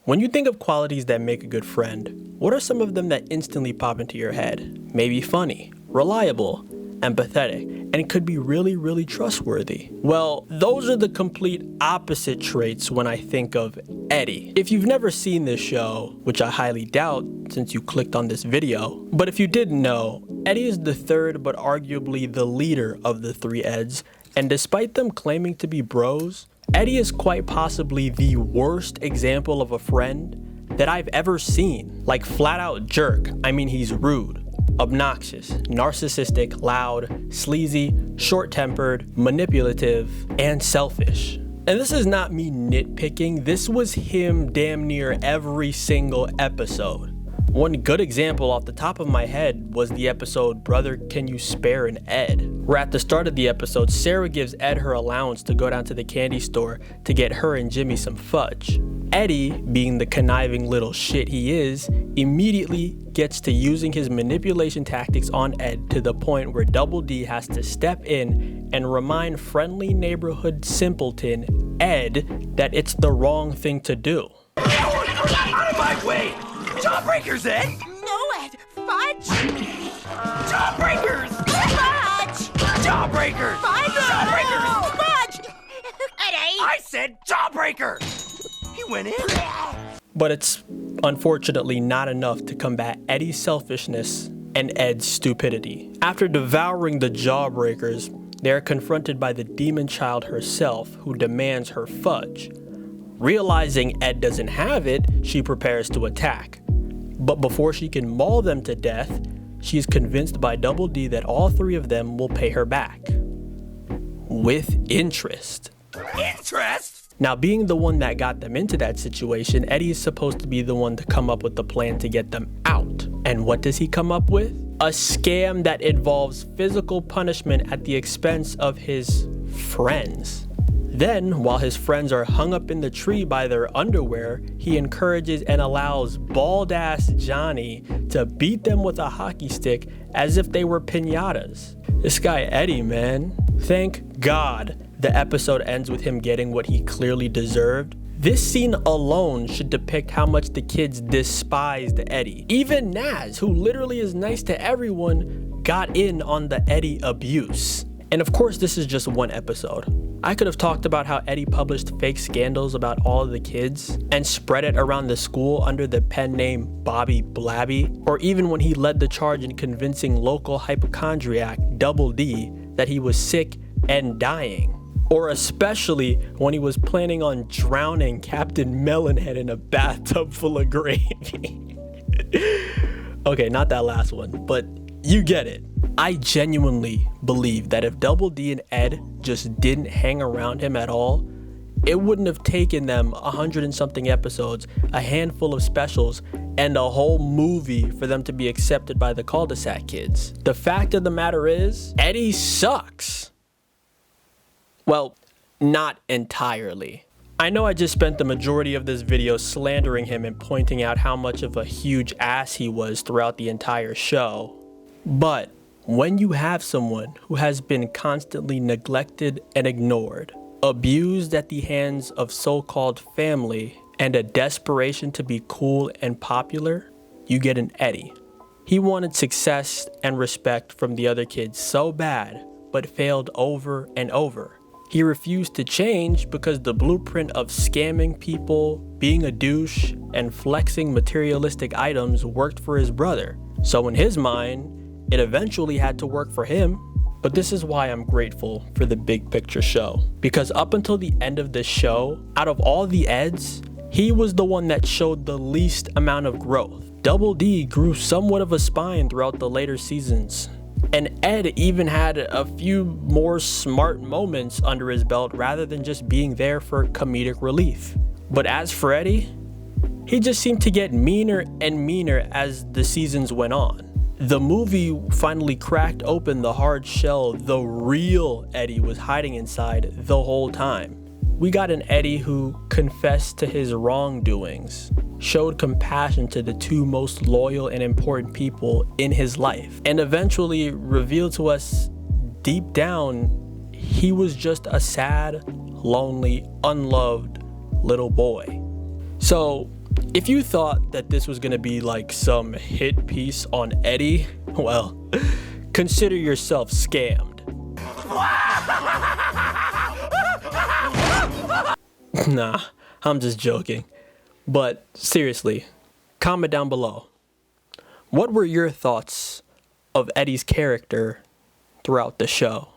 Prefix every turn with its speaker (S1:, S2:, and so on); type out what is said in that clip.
S1: When you think of qualities that make a good friend, what are some of them that instantly pop into your head? Maybe funny, reliable, empathetic, and could be really trustworthy. Well, those are the complete opposite traits when I think of Eddy. If you've never seen this show, which I highly doubt since you clicked on this video, but if you didn't know, Eddy is the third but arguably the leader of the three Eds, and despite them claiming to be bros, Eddy is quite possibly the worst example of a friend that I've ever seen. Like flat out jerk. I mean, he's rude, obnoxious, narcissistic, loud, sleazy, short-tempered, manipulative, and selfish. And this is not me nitpicking, this was him damn near every single episode. One good example off the top of my head was the episode Brother Can You Spare an Ed? Where at the start of the episode, Sarah gives Ed her allowance to go down to the candy store to get her and Jimmy some fudge. Eddy, being the conniving little shit he is, immediately gets to using his manipulation tactics on Ed to the point where Double D has to step in and remind friendly neighborhood simpleton Ed that it's the wrong thing to do.
S2: Out of my way! Jawbreakers, Ed!
S3: No, Ed! Fudge!
S2: Jawbreakers!
S3: Fudge!
S2: Jawbreakers!
S3: Fudge!
S2: Jawbreakers!
S3: Fudge! Eddy!
S2: I said jawbreaker! He went in.
S1: But it's unfortunately not enough to combat Eddy's selfishness and Ed's stupidity. After devouring the Jawbreakers, they are confronted by the demon child herself, who demands her fudge. Realizing Ed doesn't have it, she prepares to attack. But before she can maul them to death, she is convinced by Double D that all three of them will pay her back. With interest.
S2: Interest?
S1: Now, being the one that got them into that situation, Eddy is supposed to be the one to come up with the plan to get them out. And what does he come up with? A scam that involves physical punishment at the expense of his friends. Then, while his friends are hung up in the tree by their underwear, he encourages and allows bald-ass Johnny to beat them with a hockey stick as if they were piñatas. This guy Eddy, man. Thank God the episode ends with him getting what he clearly deserved. This scene alone should depict how much the kids despised Eddy. Even Naz, who literally is nice to everyone, got in on the Eddy abuse. And of course, this is just one episode. I could have talked about how Eddy published fake scandals about all of the kids and spread it around the school under the pen name Bobby Blabby, or even when he led the charge in convincing local hypochondriac Double D that he was sick and dying. Or especially when he was planning on drowning Captain Melonhead in a bathtub full of gravy. Okay, not that last one, but you get it. I genuinely believe that if Double D and Ed just didn't hang around him at all, it wouldn't have taken them 100 and something episodes, a handful of specials, and a whole movie for them to be accepted by the cul-de-sac kids. The fact of the matter is, Eddy sucks. Well, not entirely. I know I just spent the majority of this video slandering him and pointing out how much of a huge ass he was throughout the entire show. But when you have someone who has been constantly neglected and ignored, abused at the hands of so-called family, and a desperation to be cool and popular, you get an Eddy. He wanted success and respect from the other kids so bad, but failed over and over. He refused to change because the blueprint of scamming people, being a douche, and flexing materialistic items worked for his brother. So in his mind, it eventually had to work for him. But this is why I'm grateful for the Big Picture show. Because up until the end of the show, out of all the Eds, he was the one that showed the least amount of growth. Double D grew somewhat of a spine throughout the later seasons. And Ed even had a few more smart moments under his belt rather than just being there for comedic relief. But as for Eddy, he just seemed to get meaner and meaner as the seasons went on. The movie finally cracked open the hard shell the real Eddy was hiding inside the whole time. We got an Eddy who confessed to his wrongdoings, showed compassion to the two most loyal and important people in his life, and eventually revealed to us deep down he was just a sad, lonely, unloved little boy. So If you thought that this was gonna be like some hit piece on Eddy, well, consider yourself scammed. Nah, I'm just joking. But seriously, comment down below. What were your thoughts of Eddy's character throughout the show?